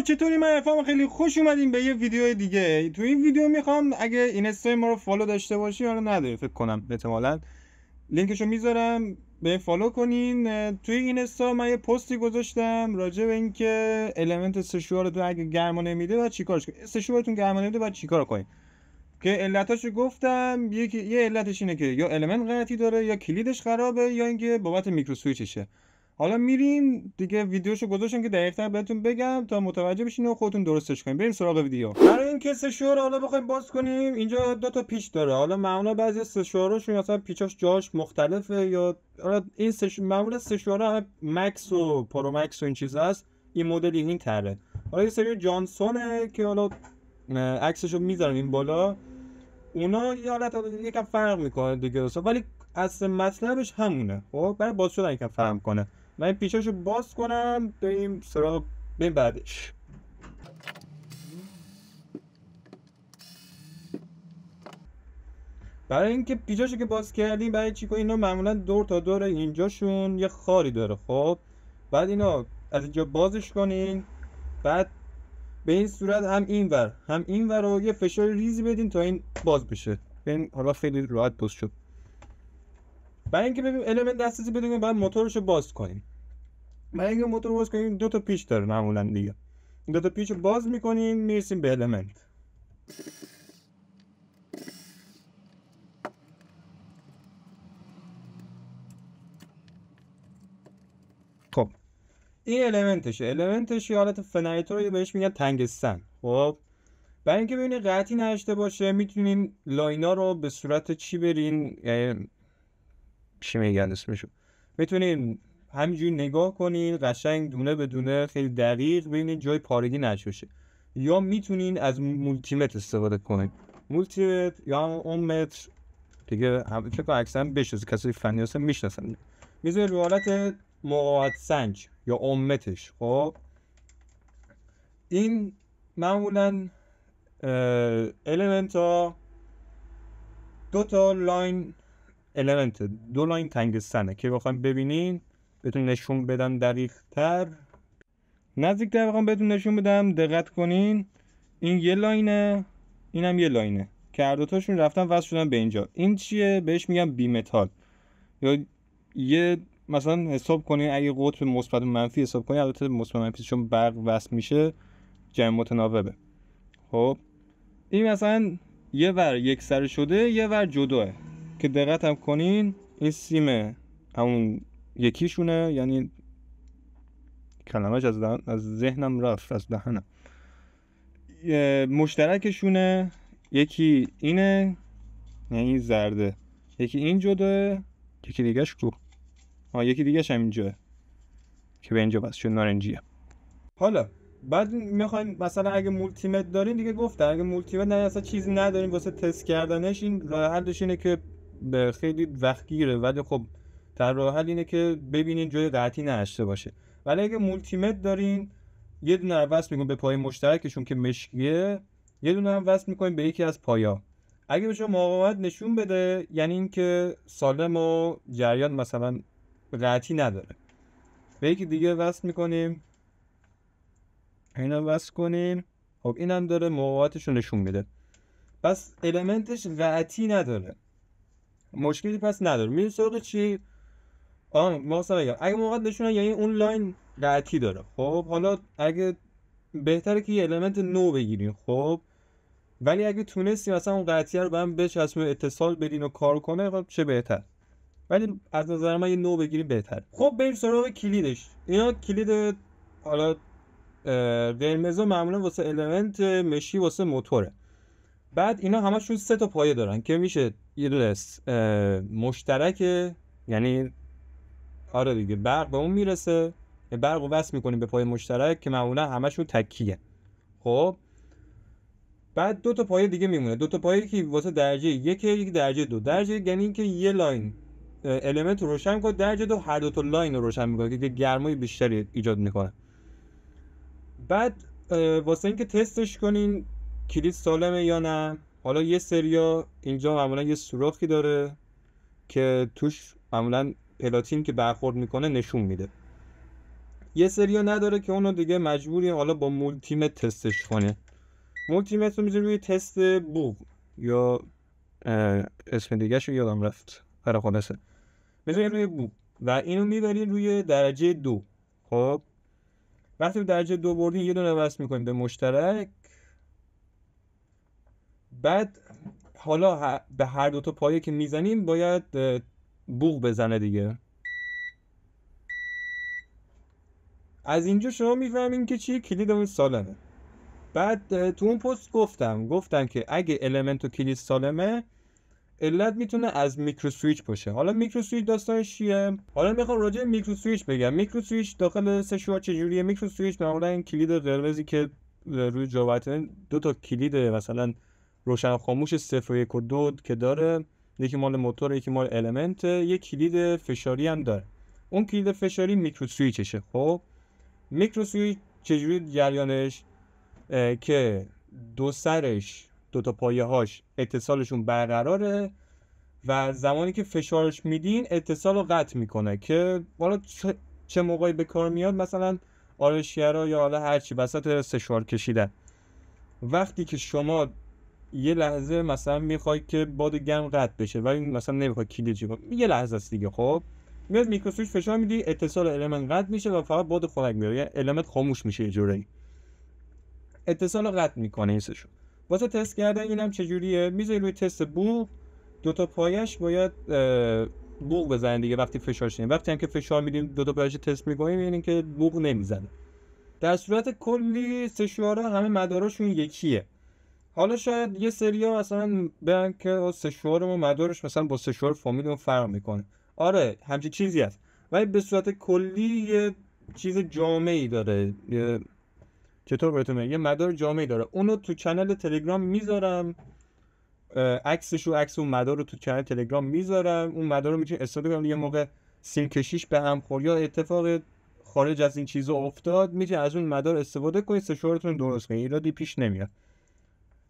چطوری؟ من رفام خیلی خوش اومدیم به یه ویدیو دیگه. تو این ویدیو میخوام اگه اینستا ما رو فالو داشته باشی، حالا نداری فکر کنم احتمالاً، لینکشو میذارم به فالو کنین. توی اینستا من یه پستی گذاشتم راجع به اینکه المنت سشوار تو اگه گرما نمیده بعد چیکارش کنی. سشوارتون گرما نمیده بعد چیکار کنین؟ که علتاشو گفتم. یه علتش اینه که یا المنت غلطی داره، یا کلیدش خرابه، یا اینکه بابت میکرو سویچشه. حالا میریم دیگه، ویدیوشو گذاشتم که دقیق‌تر بهتون بگم تا متوجه بشین و خودتون درستش کنین. بریم سراغ ویدیو. برای اینکه سشوار حالا بخوایم باز کنیم، اینجا دو تا پیچ داره. حالا معمولا بعضی سشواراشون مثلا پیچاش جاش مختلفه، یا حالا این معمولا سشوارا مکس و پرو مکس و این چیزا هست. این مدل این طره. حالا یه سری جانسونه که حالا عکسشو میذارم این بالا. اونا یه حالت یکم فرق میکنه دیگه، ولی اصل مطلبش همونه. خب برای باز شدن یکم فرق کنه. من این پیچاشو باز کنم بریم سراغ بعدش. برای اینکه پیچاشو که باز کردیم، برای چی کنیم؟ اینا معمولا دور تا دور اینجاشون یه خاری داره. خب بعد اینا از اینجا بازش کنین، بعد به این صورت هم این ور رو یه فشار ریزی بدین تا این باز بشه. ببین حالا خیلی راحت باز شد. برای اینکه ببین المنت دسترسی بدونیم، بعد موتورشو باز کنیم. برای اینکه موتور باز کنیم دو تا پیچ داره معمولا دیگه. دو تا پیچ باز میکنیم، میرسیم به المنت. خب این المنتش یه حالت فنریتور بهش میگن تنگستن. خب برای اینکه ببینید قطعی نداشته باشه، میتونین لاینا رو به صورت چی برین، چی میگن اسمشو، میتونین همینجوری نگاه کنین قشنگ دونه به دونه خیلی دقیق ببینید جای پارگی نشه. یا میتونین از مولتیمتر استفاده کنین. مولتیمتر یا اون متر دیگه هم فکر کنم اکثرا بشناسه، کسی فنی هستن میشناسن. میذاره رو حالت مقاومت سنج یا اومتش. خب این معمولا المنت ها دو تا لاین المنت، دو لاین تنگستنه که بخوایم ببینین بهتون نشون بدم دقیق تر، نزدیکتر بخوام بهتون نشون بدم دقت کنین. این یه لاینه، اینم یه لاینه که هر دوتاشون رفتن وصل شدن به اینجا. این چیه؟ بهش میگم بی متال. یا یه مثلا حساب کنین اگه قطب مثبت و منفی حساب کنین، البته مثبت و منفی چون برق وصل میشه جمع متناوبه. خب این مثلا یه ور یک سر شده، یه ور جداه. که دقت هم کنین این سیم همون یکیشونه، یعنی کلمه‌اش از ذهنم رفت، از دهنم. مشترکشونه، یکی اینه یعنی زرده، یکی این جداه، یکی دیگهش کو، یکی دیگهش هم اینجاه که به اینجا بس شد نارنجیه. حالا بعد میخواین مثلا اگه مولتیمت دارین دیگه گفته، اگه مولتیمت نه اصلا چیزی ندارین واسه تست کردنش، این راه حلش اینه که خیلی وقت گیره، ولی خب در راه حل اینه که ببینین جای قطعی نداشته باشه. ولی اگه مولتیمت دارین یه دونه وصل میکنین به پای مشترکشون که مشکیه، یه دونه هم وصل میکنین به یکی از پایا. اگه به شما مقاومت نشون بده یعنی اینکه سالم و جریان مثلا قطعی نداره. به یکی دیگه وصل میکنیم، اینا وصل کنیم. خب اینم داره مقاومتش رو نشون میده، پس المنتش قطعی نداره، مشکلی پس نداره. میره سراغ چی؟ مثلا بگم اگه مقاومت نشونه یعنی اون لاین قطعی داره. خب حالا اگه بهتره که یه المنت نو بگیریم، خب ولی اگه تونستی مثلا اون قطعیه رو به هم بچسبونی اتصال بدین و کار کنه، خب چه بهتر. ولی از نظر من یه نو بگیریم بهتر. خب بریم سراغ کلیدش. اینا کلید حالا قرمز معمولا واسه المنت، مشی واسه موتوره. بعد اینا همشون سه تا پایه دارن که میشه یه دونه مشترک، یعنی آره دیگه برق به اون میرسه، برق رو وصل میکنیم به پایه مشترک که معمولا همشون تکیه. خب بعد دو تا پایه دیگه میمونه، دو تا پایه که واسه درجه یک درجه دو. درجه یعنی اینکه یه لاین المنت رو روشن میکنه، درجه دو هر دو تا لاین رو روشن میکنه که گرمای بیشتری ایجاد میکنه. بعد واسه اینکه تستش کنین کلید سالمه یا نه، حالا یه سریا اینجا معمولا یه سوراخی داره که توش معمولا پلاتین که برخورد میکنه نشون میده. یه سریا نداره که اونو دیگه مجبوری حالا با مولتیمت تستش کنه. مولتیمت رو میذاری روی تست بوق یا اسم دیگه شو یادم رفت برای خلاصه میذاری روی بوق و اینو میبری روی درجه 2. خب وقتی به درجه 2 بردین یه دونه وصل میکنیم به مشترک. بعد حالا به هر دوتا پایه که میزنیم باید بوق بزنه دیگه. از اینجا شما میفهمین که چیه کلید اون سالمه. بعد تو اون پست گفتم که اگه المنت و کلید سالمه علت میتونه از میکرو سویچ باشه. حالا میکرو سویچ داستانش چیه؟ حالا میخوام راجع به میکرو سویچ بگم. میکرو سویچ داخل سشوار چجوریه؟ میکرو سویچ معمولا این کلید قرمزی که روی جوابت دو تا کلید مثلا روشن خاموش 0 و 1 و 2 که داره، یکی مال موتور یکی مال المنت، یک کلید فشاری هم داره. اون کلید فشاری میکرو سویچشه. خب میکرو سویچ چجوری جریانش؟ که دو سرش دو تا پایه هاش اتصالشون برقراره و زمانی که فشارش میدین اتصال رو قطع میکنه که حالا چه موقعی به کار میاد؟ مثلا آرایشگرا یا حالا هرچی وسط سشوار کشیدن، وقتی که شما یه لحظه مثلا میخوای که باد گرم قطع بشه ولی مثلا نمیخوای کلید چیکار، یه لحظه است دیگه، خب میاد میکرو سویچ فشار میدی اتصال المنت قطع میشه و فقط باد خنک میاد، یعنی المنت خاموش میشه، یه جوری اتصال رو قطع میکنه این سشو. واسه تست کردن اینم چجوریه؟ میذاری روی تست بوق، دو تا پایش باید بوق بزنن دیگه وقتی فشارش نمیاد. وقتی هم که فشار میدیم دو تا پایش تست میکنیم میبینیم که بوق نمیزنه. در صورت کلی سشوارا همه مداراشون یکیه. حالا شاید یه سریا مثلا بگن که سشوارمون مدارش مثلا با سشوار فامیلمون فرق میکنه. آره همچین چیزی هست، ولی به صورت کلی یه چیز جامعی داره. چطور بهتون میگم؟ یه مدار جامعی داره. اونو تو کانال تلگرام میذارم، عکس اون مدار رو تو کانال تلگرام میذارم. اون مدار رو میتونید استفاده کنید. یه موقع سیم کشیش به هم خورد یا اتفاق خارج از این چیزا افتاد میتونید از اون مدار استفاده کنید، سشوارتون درست کنید، ایرادی پیش نمیاد.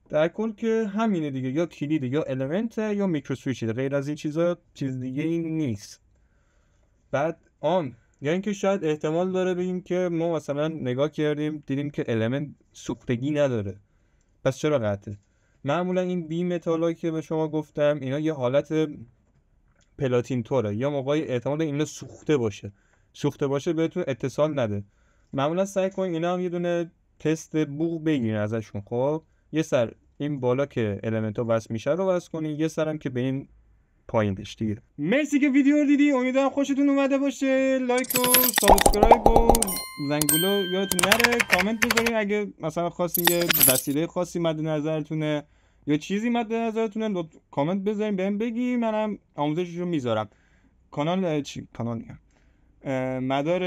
در کل که همینه دیگه، یا کلید یا المنت یا میکرو سویچ، غیر از این چیزا چیز دیگه این نیست. بعد یا اینکه شاید احتمال داره بگیم که ما مثلا نگاه کردیم دیدیم که المنت سوختگی نداره، پس چرا قطعه؟ معمولا این بی متالایی که به شما گفتم اینا یه حالت پلاتین توره، یا موقعی احتمال اینا سوخته باشه بهتون اتصال نده. معمولا سعی کنین اینا هم یه دونه تست بوق بگیرین ازشون. خب یه سر این بالا که المنتا وصل میشه رو وصل کنین، یه سرم که به این پایینش دیگه. مرسی که ویدیو رو دیدی، امیدوارم خوشتون اومده باشه. لایک و سابسکرایب و زنگوله یادتون نره. کامنت بذارین اگه مثلا خواستین یه وسیله خاصی مد نظرتونه یا چیزی مد نظرتونه، کامنت بذارین بهم بگی، منم آموزشش رو میذارم. کانال مدار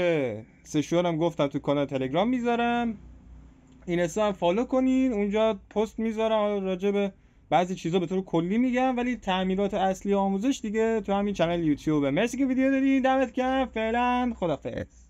سشوارم گفتم تو کانال تلگرام میذارم، اینستا هم فالو کنین، اونجا پست میذارم راجع به بعضی چیزا به طور کلی میگم، ولی تعمیرات اصلی آموزش دیگه تو همین کانال یوتیوبه. مرسی که ویدیو دیدین، دمت گرم. فعلا خدافظ.